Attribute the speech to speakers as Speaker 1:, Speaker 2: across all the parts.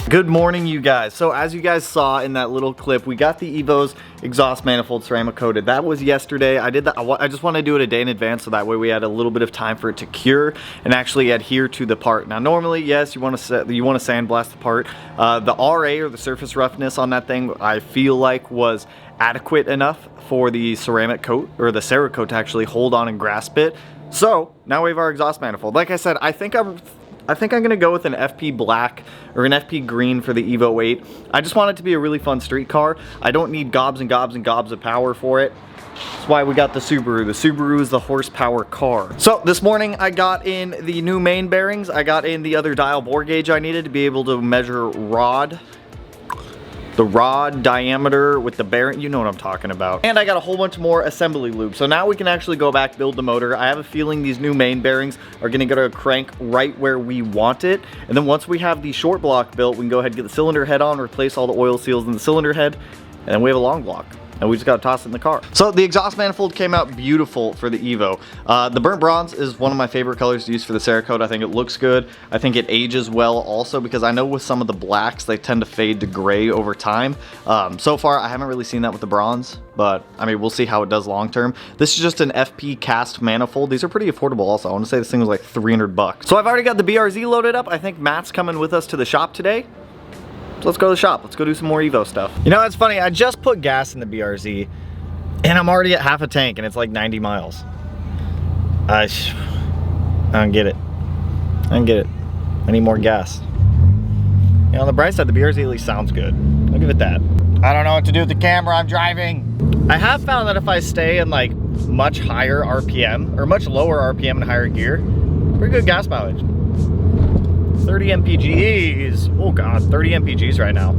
Speaker 1: Good morning, you guys. So as you guys saw in that little clip, we got the EVO's exhaust manifold ceramic coated. That was yesterday. I did that. I just want to do it a day in advance so that way we had a little bit of time for it to cure and actually adhere to the part. Now normally, yes, you want to sandblast the part. The RA, or the surface roughness on that thing, I feel like was adequate enough for the ceramic coat, or the Cerakote, to actually hold on and grasp it. So now we have our exhaust manifold. Like I said, I think I'm gonna go with an FP black or an FP green for the EVO 8. I just want it to be a really fun street car. I don't need gobs and gobs and gobs of power for it. That's why we got the Subaru. The Subaru is the horsepower car. So this morning I got in the new main bearings. I got in the other dial bore gauge I needed to be able to measure the rod diameter with the bearing, you know what I'm talking about. And I got a whole bunch more assembly lube. So now we can actually go back, build the motor. I have a feeling these new main bearings are gonna get our crank right where we want it. And then once we have the short block built, we can go ahead and get the cylinder head on, replace all the oil seals in the cylinder head, and then we have a long block. And we just gotta toss it in the car. So the exhaust manifold came out beautiful for the EVO. The burnt bronze is one of my favorite colors to use for the Cerakote. I think it looks good. I think it ages well also, because I know with some of the blacks, they tend to fade to gray over time. So far, I haven't really seen that with the bronze, but I mean, we'll see how it does long term. This is just an FP cast manifold. These are pretty affordable also. I wanna say this thing was like 300 bucks. So I've already got the BRZ loaded up. I think Matt's coming with us to the shop today. So let's go to the shop. Let's go do some more EVO stuff. You know, it's funny. I just put gas in the BRZ and I'm already at half a tank and it's like 90 miles. I don't get it. I don't get it. I need more gas. You know, on the bright side, the BRZ at least sounds good. I'll give it that. I don't know what to do with the camera. I'm driving. I have found that if I stay in like much higher RPM or much lower RPM and higher gear, pretty good gas mileage. 30 MPGs. Oh God, 30 MPGs right now.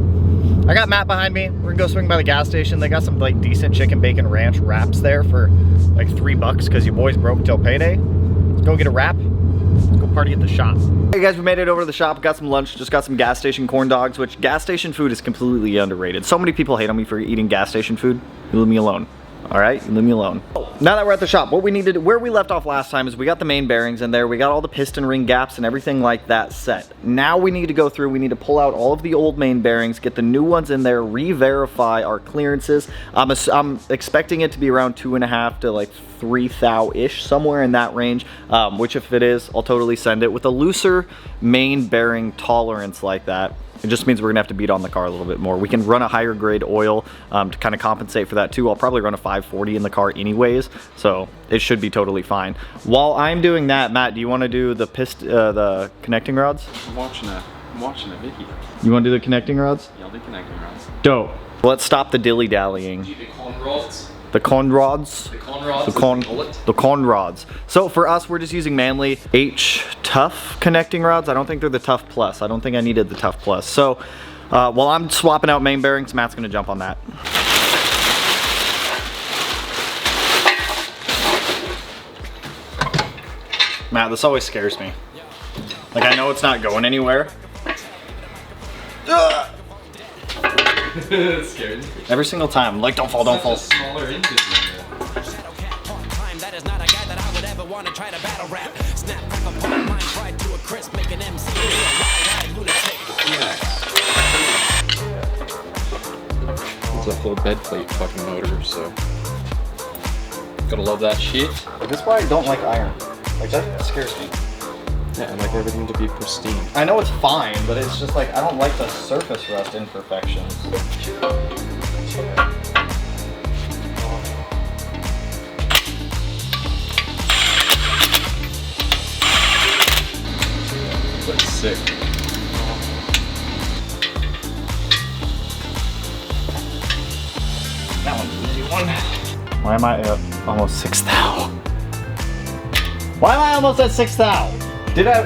Speaker 1: I got Matt behind me. We're gonna go swing by the gas station. They got some like decent chicken bacon ranch wraps there for like $3 because you boys broke till payday. Let's go get a wrap. Let's go party at the shop. Hey guys, we made it over to the shop, got some lunch, just got some gas station corn dogs, which gas station food is completely underrated. So many people hate on me for eating gas station food. You leave me alone. All right, you leave me alone. Now that we're at the shop, what we needed, where we left off last time is we got the main bearings in there, we got all the piston ring gaps and everything like that set. Now we need to go through, we need to pull out all of the old main bearings, get the new ones in there, re-verify our clearances. I'm expecting it to be around 2.5 to like 3 thou-ish, somewhere in that range, which if it is, I'll totally send it. With a looser main bearing tolerance like that, it just means we're gonna have to beat on the car a little bit more. We can run a higher grade oil to kind of compensate for that too. I'll probably run a 540 in the car anyways, so it should be totally fine. While I'm doing that, Matt, do you want to do the the connecting rods?
Speaker 2: I'm watching a video.
Speaker 1: You want to do the connecting rods?
Speaker 2: Yeah, I'll do connecting rods.
Speaker 1: Dope. Let's stop the dilly-dallying.
Speaker 2: Do the con rods.
Speaker 1: The con rods?
Speaker 2: The con rods.
Speaker 1: The con rods. So for us, we're just using Manley Tuff connecting rods. I don't think they're the Tuff Plus. I don't think I needed the Tuff Plus. So while I'm swapping out main bearings, Matt's gonna jump on that. Matt, this always scares me. Like, I know it's not going anywhere.
Speaker 2: It's scary.
Speaker 1: Every single time, like, don't fall, don't fall.
Speaker 2: Smaller engine. It's a full bed plate fucking motor, so gotta love that shit.
Speaker 1: That's why I don't like iron. Like, that scares me.
Speaker 2: Yeah, I like everything to be pristine.
Speaker 1: I know it's fine, but it's just like, I don't like the surface rust imperfections.
Speaker 2: That's sick.
Speaker 1: That one's an easy one. Why am I at almost 6 thou? Why am I almost at 6 thou?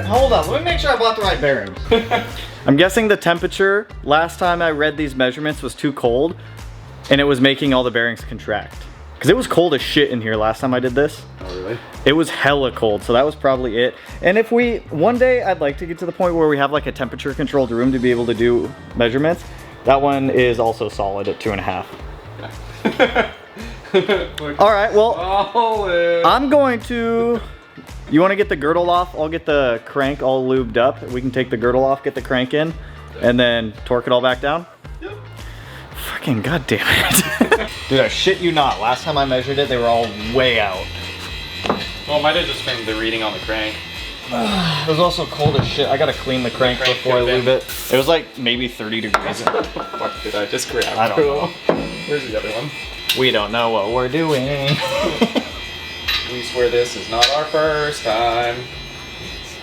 Speaker 1: Hold on, let me make sure I bought the right bearings. I'm guessing the temperature last time I read these measurements was too cold and it was making all the bearings contract. Because it was cold as shit in here last time I did this.
Speaker 2: Oh really?
Speaker 1: It was hella cold, so that was probably it. And if one day I'd like to get to the point where we have like a temperature controlled room to be able to do measurements. That one is also solid at 2.5. All right, well, I'm going to, you want to get the girdle off? I'll get the crank all lubed up. We can take the girdle off, get the crank in, And then torque it all back down?
Speaker 2: Yep.
Speaker 1: Fucking goddamn it. Dude, I shit you not. Last time I measured it, they were all way out.
Speaker 2: Well, it might have just been the reading on the crank.
Speaker 1: It was also cold as shit. I gotta clean the crank before I lube it. It was like maybe 30 degrees.
Speaker 2: What the fuck did I just grab?
Speaker 1: I don't know.
Speaker 2: Where's the other one?
Speaker 1: We don't know what we're doing.
Speaker 2: We swear this is not our first time.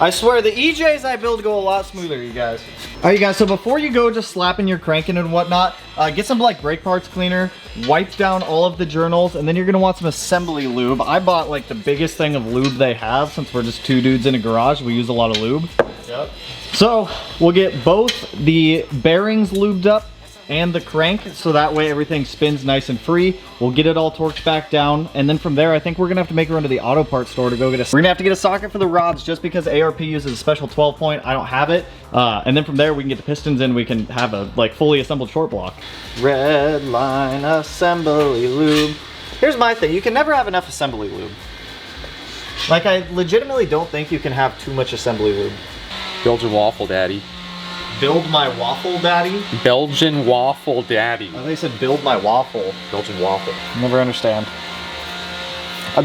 Speaker 1: I swear the EJs I build go a lot smoother, you guys. All right, you guys, so before you go just slapping your cranking and whatnot, get some like brake parts cleaner, wipe down all of the journals, and then you're gonna want some assembly lube. I bought like the biggest thing of lube they have since we're just two dudes in a garage. We use a lot of lube.
Speaker 2: Yep.
Speaker 1: So we'll get both the bearings lubed up and the crank, so that way everything spins nice and free. We'll get it all torqued back down, and then from there I think we're gonna have to make a run to the auto parts store to go get we're gonna have to get a socket for the rods just because ARP uses a special 12 point. I don't have it. And then from there we can get the pistons in, we can have a like fully assembled short block. Red line assembly lube. Here's my thing, you can never have enough assembly lube. Like, I legitimately don't think you can have too much assembly lube.
Speaker 2: Belgian waffle daddy.
Speaker 1: Build my waffle daddy?
Speaker 2: Belgian waffle daddy.
Speaker 1: I thought they said build my waffle.
Speaker 2: Belgian waffle.
Speaker 1: Never understand.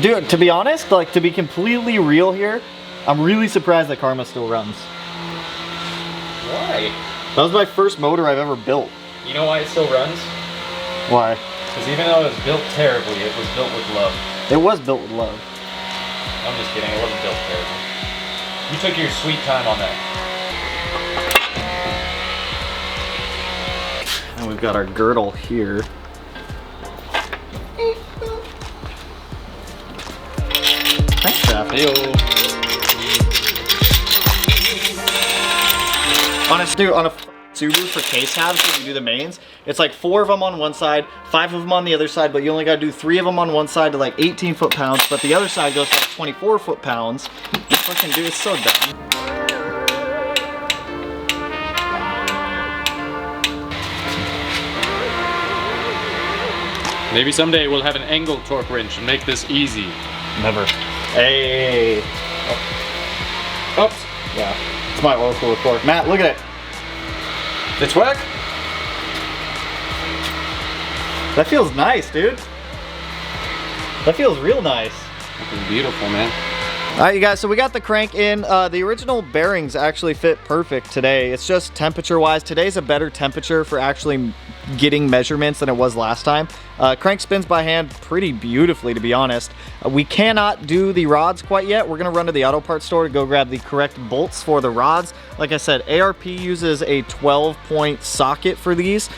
Speaker 1: Dude, to be honest, like to be completely real here, I'm really surprised that Karma still runs.
Speaker 2: Why?
Speaker 1: That was my first motor I've ever built.
Speaker 2: You know why it still runs?
Speaker 1: Why?
Speaker 2: Because even though it was built terribly, it was built with love.
Speaker 1: It was built with love.
Speaker 2: I'm just kidding, it wasn't built terribly. You took your sweet time on that.
Speaker 1: And we've got our girdle here. Crankshaft.
Speaker 2: Heyo.
Speaker 1: Honestly, on a Subaru for case halves, when you do the mains, it's like 4 of them on one side, 5 of them on the other side, but you only gotta do 3 of them on one side to like 18 foot-pounds, but the other side goes to like 24 foot-pounds. You fucking do, it's so dumb.
Speaker 2: Maybe someday we'll have an angle torque wrench and make this easy.
Speaker 1: Never. Hey.
Speaker 2: Oh. Oops.
Speaker 1: Yeah, it's my oil cooler torque. Matt, look at it.
Speaker 2: It's work.
Speaker 1: That feels nice, dude. That feels real nice.
Speaker 2: Looking beautiful, man.
Speaker 1: All right, you guys, so we got the crank in. The original bearings actually fit perfect today. It's just temperature-wise, today's a better temperature for actually getting measurements than it was last time. Crank spins by hand pretty beautifully, to be honest. We cannot do the rods quite yet. We're gonna run to the auto parts store to go grab the correct bolts for the rods. Like I said, ARP uses a 12-point socket for these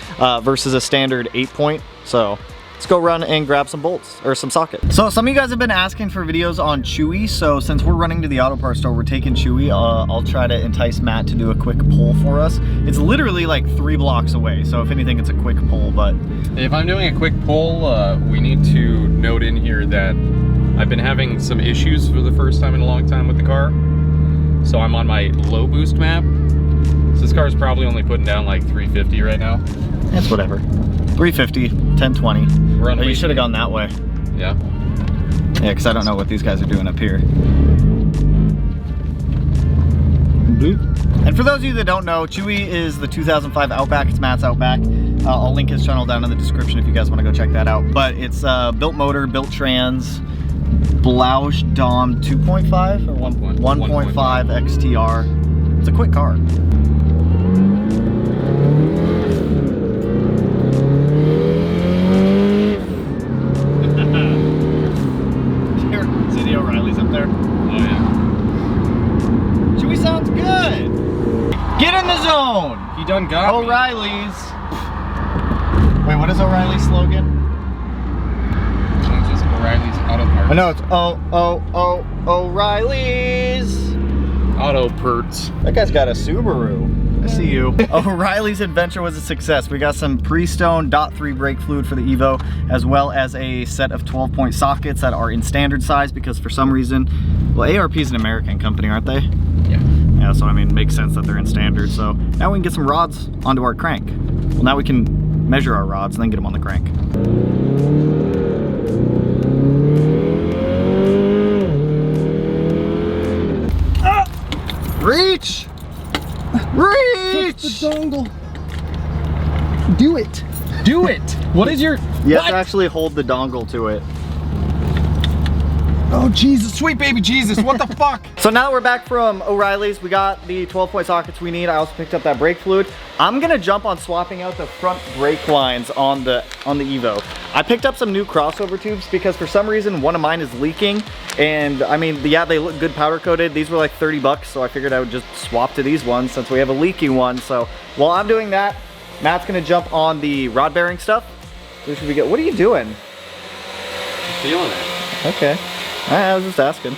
Speaker 1: versus a standard 8-point. So let's go run and grab some bolts or some sockets. So some of you guys have been asking for videos on Chewy. So since we're running to the auto parts store, we're taking Chewy. I'll try to entice Matt to do a quick pull for us. It's literally like 3 blocks away. So if anything, it's a quick pull, but.
Speaker 2: If I'm doing a quick pull, we need to note in here that I've been having some issues for the first time in a long time with the car. So I'm on my low boost map. So this car is probably only putting down like 350 right now.
Speaker 1: It's whatever. 350, 1020.
Speaker 2: We're on
Speaker 1: you should have gone that way.
Speaker 2: Yeah.
Speaker 1: Yeah, because I don't know what these guys are doing up here. And for those of you that don't know, Chewy is the 2005 Outback. It's Matt's Outback. I'll link his channel down in the description if you guys want to go check that out. But it's built motor, built trans, Blausch Dom 2.5 or 1.5 XTR. It's a quick car. See the O'Reillys up there?
Speaker 2: Oh yeah.
Speaker 1: Chewy sounds good. Get in the zone.
Speaker 2: He done got me.
Speaker 1: O'Reillys. Wait, what is O'Reilly's slogan?
Speaker 2: It's just O'Reilly's Auto Parts.
Speaker 1: I know it's O'Reilly's.
Speaker 2: Auto Parts.
Speaker 1: That guy's got a Subaru. I see you. O'Reilly's adventure was a success. We got some pre-stone .3 brake fluid for the EVO, as well as a set of 12-point sockets that are in standard size because for some reason, well, ARP is an American company, aren't they?
Speaker 2: Yeah.
Speaker 1: Yeah, so I mean, it makes sense that they're in standard. So now we can get some rods onto our crank. Well, now we can measure our rods and then get them on the crank. Reach! Reach!
Speaker 3: Touch the dongle. Do it.
Speaker 2: Do it. What is your?
Speaker 1: You
Speaker 2: what?
Speaker 1: have to actually hold the dongle to it.
Speaker 3: Oh Jesus.
Speaker 2: Sweet baby Jesus, what the fuck?
Speaker 1: So now that we're back from O'Reilly's, we got the 12-point sockets we need. I also picked up that brake fluid. I'm gonna jump on swapping out the front brake lines on the EVO. I picked up some new crossover tubes because for some reason one of mine is leaking. And I mean, yeah, they look good powder coated. These were like 30 bucks, so I figured I would just swap to these ones since we have a leaking one. So while I'm doing that, Matt's gonna jump on the rod bearing stuff. What should we get? What are you doing?
Speaker 2: Feeling it.
Speaker 1: Okay. I was just asking.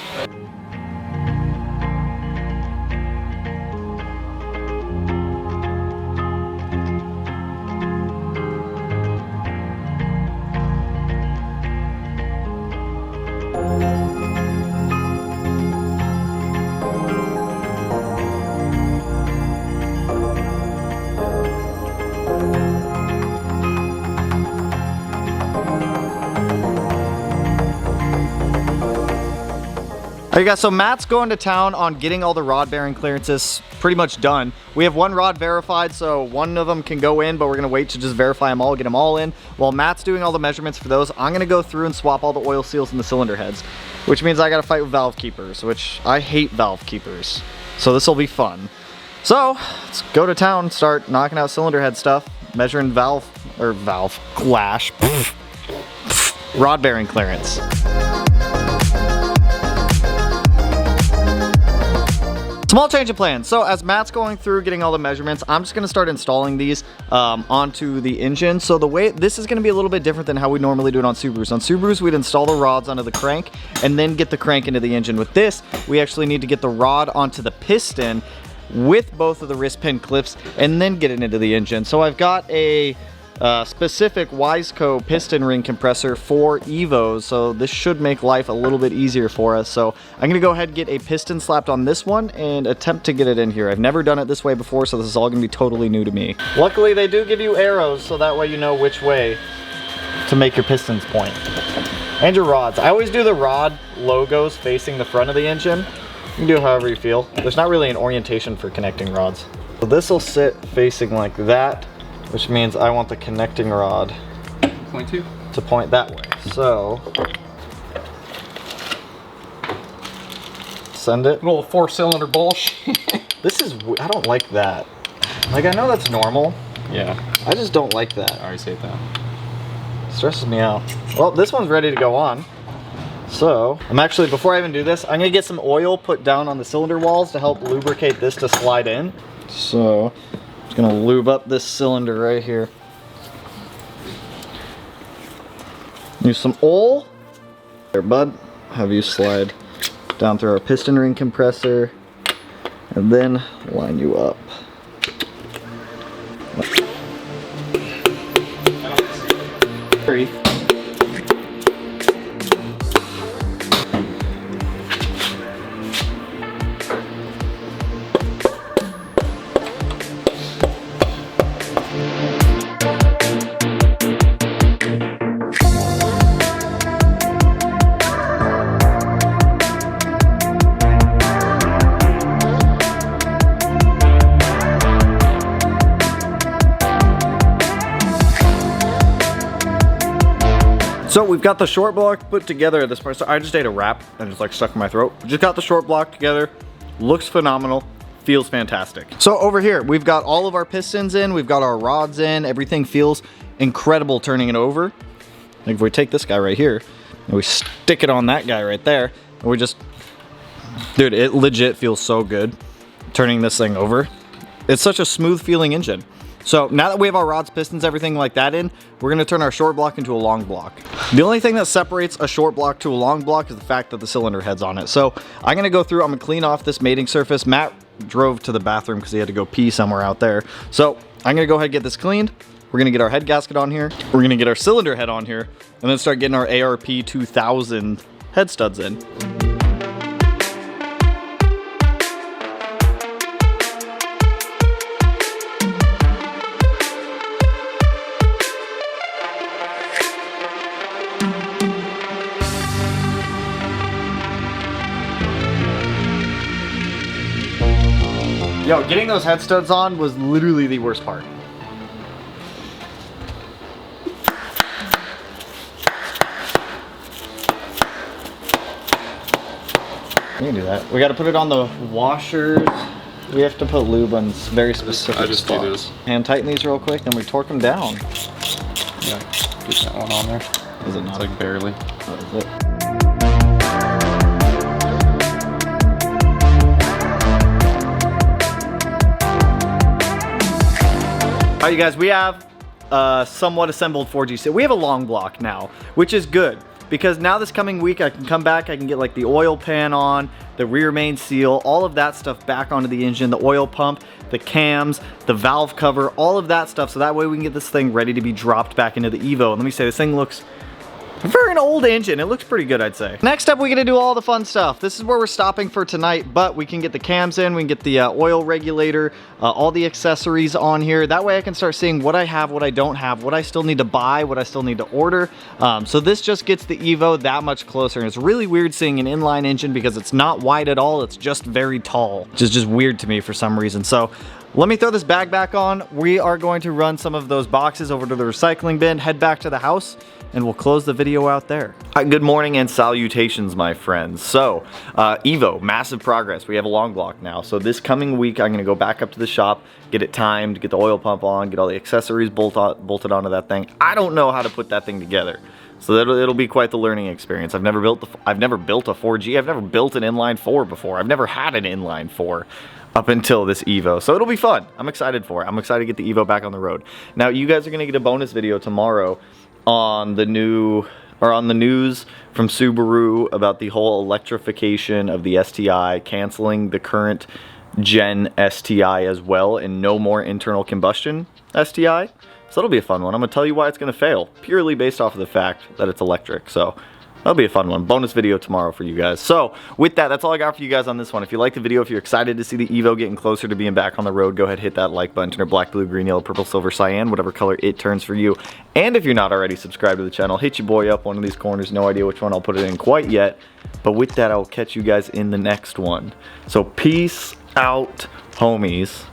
Speaker 1: Alright guys, so Matt's going to town on getting all the rod bearing clearances pretty much done. We have one rod verified, so one of them can go in, but we're gonna wait to just verify them all, get them all in. While Matt's doing all the measurements for those, I'm gonna go through and swap all the oil seals in the cylinder heads, which means I gotta fight with valve keepers, which I hate valve keepers. So this will be fun. So let's go to town, start knocking out cylinder head stuff, measuring rod bearing clearance. Small change of plans. So as Matt's going through getting all the measurements, I'm just gonna start installing these onto the engine. So the way, this is gonna be a little bit different than how we normally do it on Subarus. On Subarus, we'd install the rods onto the crank and then get the crank into the engine. With this, we actually need to get the rod onto the piston with both of the wrist pin clips and then get it into the engine. So I've got a specific Wiseco piston ring compressor for EVOs, so this should make life a little bit easier for us. So I'm gonna go ahead and get a piston slapped on this one and attempt to get it in here. I've never done it this way before, so this is all gonna be totally new to me. Luckily they do give you arrows, so that way you know which way to make your pistons point. And your rods. I always do the rod logos facing the front of the engine. You can do it however you feel. There's not really an orientation for connecting rods. So this will sit facing like that, which means I want the connecting rod to point that way. So send it.
Speaker 2: A little 4-cylinder bullshit.
Speaker 1: This is, I don't like that. Like, I know that's normal.
Speaker 2: Yeah.
Speaker 1: I just don't like that.
Speaker 2: I always hate that.
Speaker 1: It stresses me out. Well, this one's ready to go on. So I'm actually, before I even do this, I'm gonna get some oil put down on the cylinder walls to help lubricate this to slide in. So I'm just gonna lube up this cylinder right here. Use some oil. There, bud. Have you slide down through our piston ring compressor and then line you up. Three. So we've got the short block put together at this point. So I just ate a wrap and it's like stuck in my throat. Just got the short block together. Looks phenomenal. Feels fantastic. So over here, we've got all of our pistons in. We've got our rods in. Everything feels incredible turning it over. Like if we take this guy right here and we stick it on that guy right there, and we just, dude, it legit feels so good turning this thing over. It's such a smooth feeling engine. So now that we have our rods, pistons, everything like that in, we're gonna turn our short block into a long block. The only thing that separates a short block to a long block is the fact that the cylinder head's on it. So I'm gonna go through, I'm gonna clean off this mating surface. Matt drove to the bathroom because he had to go pee somewhere out there. So I'm gonna go ahead and get this cleaned. We're gonna get our head gasket on here. We're gonna get our cylinder head on here and then start getting our ARP 2000 head studs in. Yo, getting those head studs on was literally the worst part. We can do that. We got to put it on the washers. We have to put lube on very specific
Speaker 2: I just
Speaker 1: spots.
Speaker 2: do this.
Speaker 1: Hand tighten these real quick, then we torque them down.
Speaker 2: Yeah, get that one on there.
Speaker 1: Is it
Speaker 2: It's
Speaker 1: not?
Speaker 2: like barely.
Speaker 1: What is it? All right, you guys, we have somewhat assembled 4G. We have a long block now, which is good. Because now this coming week, I can come back, I can get like the oil pan on, the rear main seal, all of that stuff back onto the engine, the oil pump, the cams, the valve cover, all of that stuff. So that way we can get this thing ready to be dropped back into the EVO. And let me say, this thing looks for an old engine, it looks pretty good, I'd say. Next up, we're gonna do all the fun stuff. This is where we're stopping for tonight, but we can get the cams in, we can get the oil regulator, all the accessories on here. That way I can start seeing what I have, what I don't have, what I still need to buy, what I still need to order. So this just gets the EVO that much closer. And it's really weird seeing an inline engine because it's not wide at all, it's just very tall, which is just weird to me for some reason. So let me throw this bag back on. We are going to run some of those boxes over to the recycling bin, head back to the house, and we'll close the video out there. Good morning and salutations, my friends. So, EVO, massive progress. We have a long block now. So this coming week, I'm gonna go back up to the shop, get it timed, get the oil pump on, get all the accessories bolted onto that thing. I don't know how to put that thing together. So it'll be quite the learning experience. I've never built a 4G. I've never built an inline 4 before. I've never had an inline 4 up until this EVO. So it'll be fun. I'm excited for it. I'm excited to get the EVO back on the road. Now you guys are gonna get a bonus video tomorrow on the news from Subaru about the whole electrification of the STI, canceling the current gen STI as well, and no more internal combustion STI. So that'll be a fun one. I'm gonna tell you why it's gonna fail, purely based off of the fact that it's electric. So that'll be a fun one. Bonus video tomorrow for you guys. So with that, that's all I got for you guys on this one. If you like the video, if you're excited to see the EVO getting closer to being back on the road, go ahead, hit that like button, turn it black, blue, green, yellow, purple, silver, cyan, whatever color it turns for you. And if you're not already subscribed to the channel, hit your boy up one of these corners. No idea which one I'll put it in quite yet. But with that, I'll catch you guys in the next one. So peace out, homies.